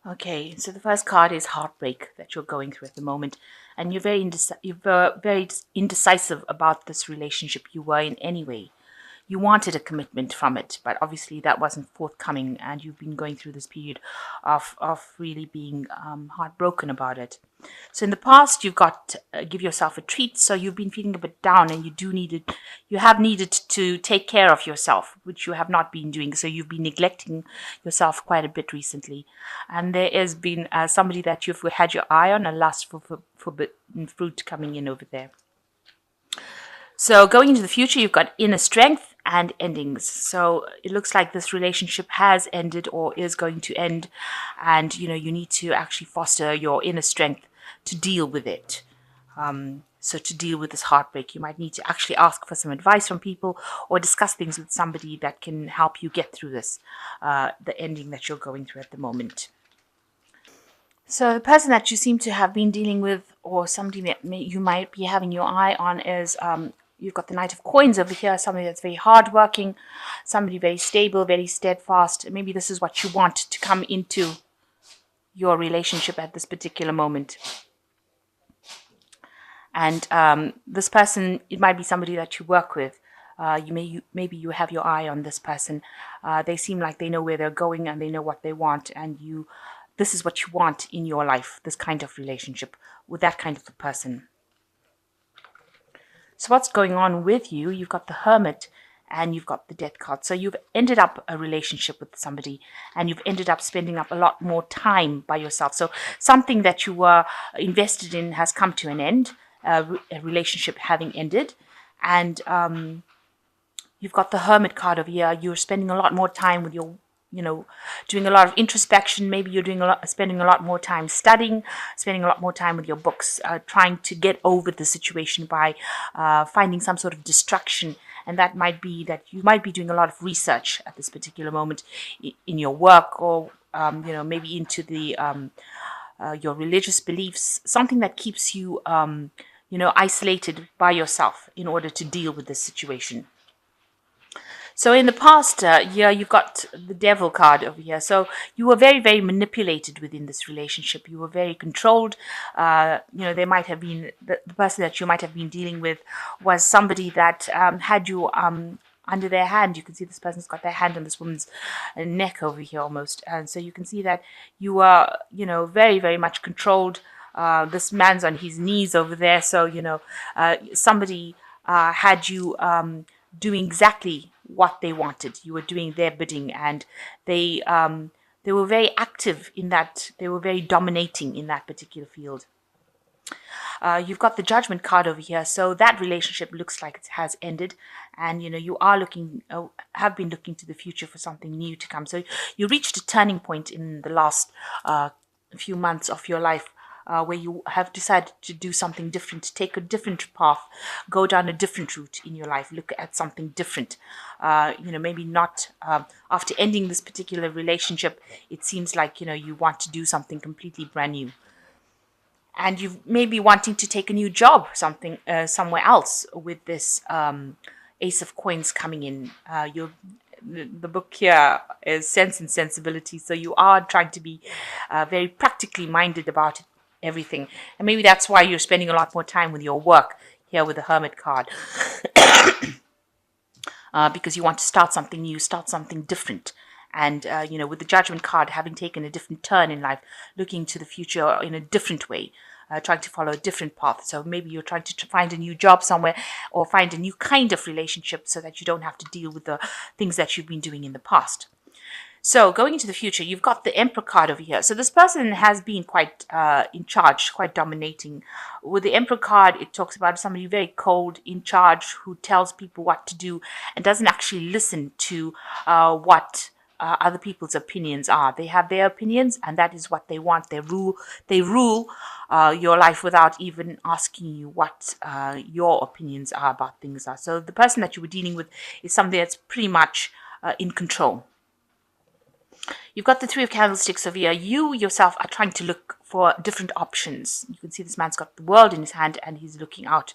Okay, so the first card is heartbreak that you're going through at the moment, and you're very indecisive about this relationship you were in anyway. You wanted a commitment from it, but obviously that wasn't forthcoming, and you've been going through this period of really being heartbroken about it. So in the past, you've got to give yourself a treat. So you've been feeling a bit down, and you have needed to take care of yourself, which you have not been doing. So you've been neglecting yourself quite a bit recently, and there has been somebody that you've had your eye on, a lust for forbidden fruit coming in over there. So going into the future, you've got inner strength and endings. So it looks like this relationship has ended or is going to end, and you need to actually foster your inner strength to deal with it. So to deal with this heartbreak, you might need to actually ask for some advice from people or discuss things with somebody that can help you get through this, the ending that you're going through at the moment. So the person that you seem to have been dealing with, or somebody that you might be having your eye on, is you've got the Knight of Coins over here. Somebody that's very hardworking, somebody very stable, very steadfast. Maybe this is what you want to come into your relationship at this particular moment. And this person, it might be somebody that you work with. Maybe you have your eye on this person. They seem like they know where they're going and they know what they want, and this is what you want in your life, this kind of relationship with that kind of a person. So what's going on with you? You've got the Hermit and you've got the Death card. So you've ended up a relationship with somebody, and you've ended up spending up a lot more time by yourself. So something that you were invested in has come to an end, a relationship having ended. And you've got the Hermit card over here. You're spending a lot more time with your, doing a lot of introspection. Maybe you're spending a lot more time studying, spending a lot more time with your books, trying to get over the situation by finding some sort of distraction. And that might be that you might be doing a lot of research at this particular moment in your work, or maybe into the your religious beliefs, something that keeps you isolated by yourself in order to deal with this situation. So in the past year, you've got the Devil card over here. So you were very, very manipulated within this relationship. You were very controlled. There might have been the person that you might have been dealing with was somebody that had you under their hand. You can see this person's got their hand on this woman's neck over here almost. And so you can see that you were, very, very much controlled. This man's on his knees over there. So, somebody had you doing exactly what they wanted. You were doing their bidding, and they were very active in that. They were very dominating in that particular field. You've got the Judgment card over here, so that relationship looks like it has ended, and you are have been looking to the future for something new to come. So you reached a turning point in the last few months of your life, where you have decided to do something different, take a different path, go down a different route in your life, look at something different. Maybe not after ending this particular relationship, it seems like, you want to do something completely brand new. And you may be wanting to take a new job, somewhere else with this Ace of Coins coming in. The book here is Sense and Sensibility, so you are trying to be very practically minded about everything. And maybe that's why you're spending a lot more time with your work here with the Hermit card. Because you want to start something new, start something different. And, with the Judgment card having taken a different turn in life, looking to the future in a different way, trying to follow a different path. So maybe you're trying to find a new job somewhere, or find a new kind of relationship so that you don't have to deal with the things that you've been doing in the past. So going into the future, you've got the Emperor card over here. So this person has been quite in charge, quite dominating. With the Emperor card, it talks about somebody very cold, in charge, who tells people what to do and doesn't actually listen to what other people's opinions are. They have their opinions, and that is what they want. They rule your life without even asking you what your opinions are about things are. So the person that you were dealing with is somebody that's pretty much in control. You've got the Three of Candlesticks over here. You yourself are trying to look for different options. You can see this man's got the world in his hand and he's looking out.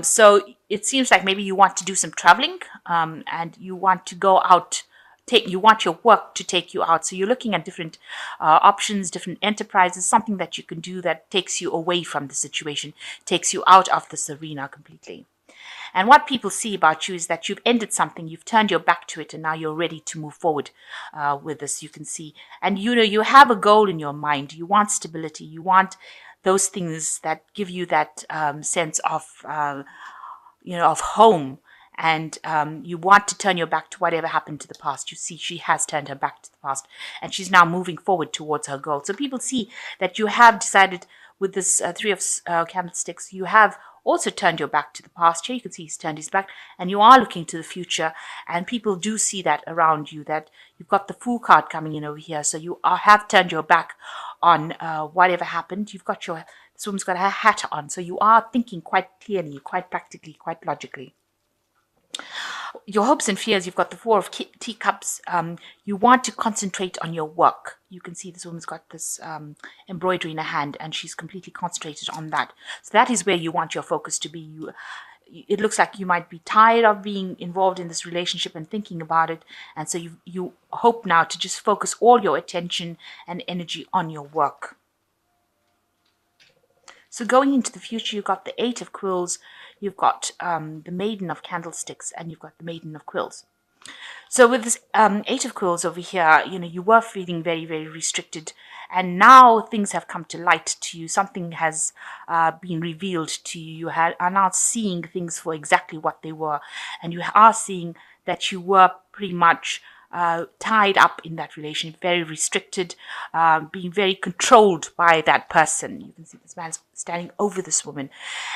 So it seems like maybe you want to do some traveling, and you want to go out you want your work to take you out. So you're looking at different options, different enterprises, something that you can do that takes you away from the situation, takes you out of this arena completely. And what people see about you is that you've ended something, you've turned your back to it, and now you're ready to move forward with this, you can see. And you have a goal in your mind. You want stability. You want those things that give you that sense of, of home. And you want to turn your back to whatever happened to the past. You see, she has turned her back to the past, and she's now moving forward towards her goal. So people see that you have decided with this Three of Candlesticks, you have also turned your back to the past. Here you can see he's turned his back, and you are looking to the future. And people do see that around you, that you've got the Fool card coming in over here. So you have turned your back on whatever happened. This woman's got her hat on. So you are thinking quite clearly, quite practically, quite logically. Your hopes and fears, you've got the Four of Teacups. You want to concentrate on your work. You can see this woman's got this embroidery in her hand, and she's completely concentrated on that. So that is where you want your focus to be. It looks like you might be tired of being involved in this relationship and thinking about it. And so you hope now to just focus all your attention and energy on your work. So going into the future, you've got the Eight of Quills, you've got the Maiden of Candlesticks, and you've got the Maiden of Quills. So with this Eight of Quills over here, you were feeling very, very restricted, and now things have come to light to you. Something has been revealed to you. You are now seeing things for exactly what they were, and you are seeing that you were pretty much tied up in that relationship, very restricted, being very controlled by that person. You can see this man standing over this woman,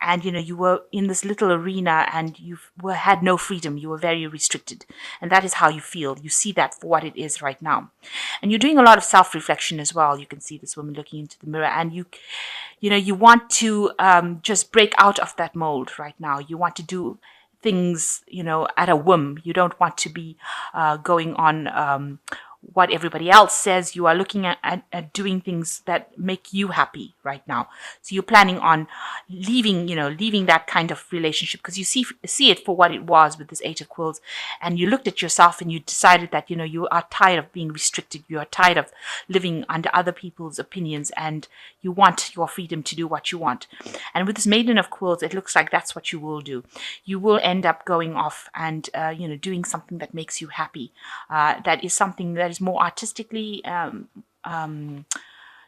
and you were in this little arena, and you had no freedom. You were very restricted, and that is how you feel. You see that for what it is right now, and you're doing a lot of self-reflection as well. You can see this woman looking into the mirror, and you want to just break out of that mold right now. You want to do things, at a whim. You don't want to be going on what everybody else says. You are looking at doing things that make you happy right now. So you're planning on leaving that kind of relationship, because you see it for what it was with this Eight of Quills, and you looked at yourself and you decided that you are tired of being restricted. You are tired of living under other people's opinions, and you want your freedom to do what you want. And with this Maiden of Quills, it looks like that's what you will do. You will end up going off and doing something that makes you happy. That is something that is more artistically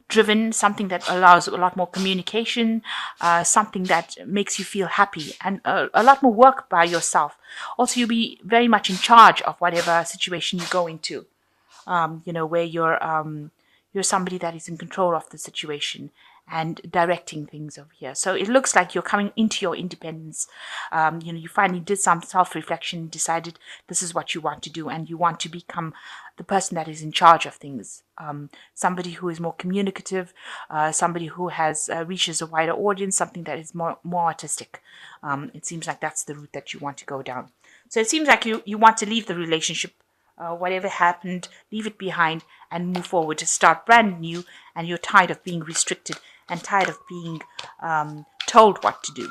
driven, something that allows a lot more communication, something that makes you feel happy, and a lot more work by yourself. Also, you'll be very much in charge of whatever situation you go into, where you're somebody that is in control of the situation and directing things over here. So it looks like you're coming into your independence. You finally did some self-reflection, decided this is what you want to do, and you want to become the person that is in charge of things. Somebody who is more communicative, somebody who reaches a wider audience, something that is more artistic. It seems like that's the route that you want to go down. So it seems like you want to leave the relationship, whatever happened, leave it behind and move forward to start brand new, and you're tired of being restricted and tired of being told what to do.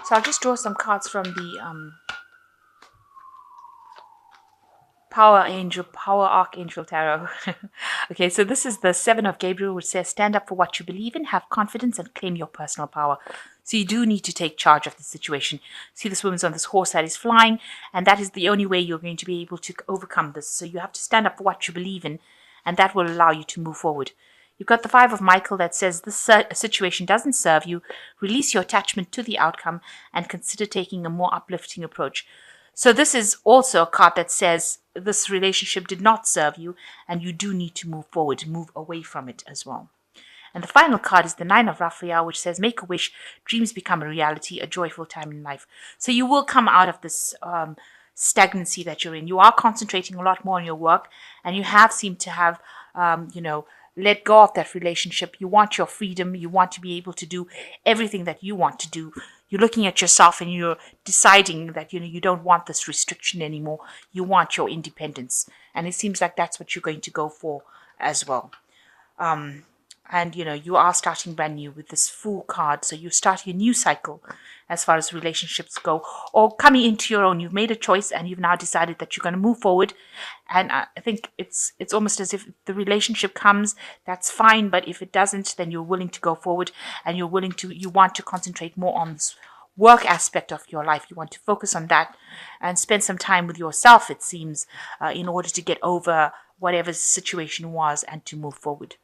So I'll just draw some cards from the Power Archangel Tarot. Okay, so this is the Seven of Gabriel, which says, stand up for what you believe in, have confidence, and claim your personal power. So you do need to take charge of the situation. See, this woman's on this horse that is flying, and that is the only way you're going to be able to overcome this. So you have to stand up for what you believe in, and that will allow you to move forward. You've got the Five of Michael that says, this situation doesn't serve you. Release your attachment to the outcome and consider taking a more uplifting approach. So this is also a card that says this relationship did not serve you, and you do need to move forward, move away from it as well. And the final card is the Nine of Raphael, which says, make a wish, dreams become a reality, a joyful time in life. So you will come out of this stagnancy that you're in. You are concentrating a lot more on your work, and you have seemed to have, let go of that relationship. You want your freedom. You want to be able to do everything that you want to do. You're looking at yourself and you're deciding that, you don't want this restriction anymore. You want your independence. And it seems like that's what you're going to go for as well. And you are starting brand new with this Fool card, so you're starting a new cycle as far as relationships go, or coming into your own. You've made a choice and you've now decided that you're going to move forward. And I think it's almost as if the relationship comes, that's fine, but if it doesn't, then you're willing to go forward, and you want to concentrate more on this work aspect of your life. You want to focus on that and spend some time with yourself, it seems, in order to get over whatever the situation was and to move forward.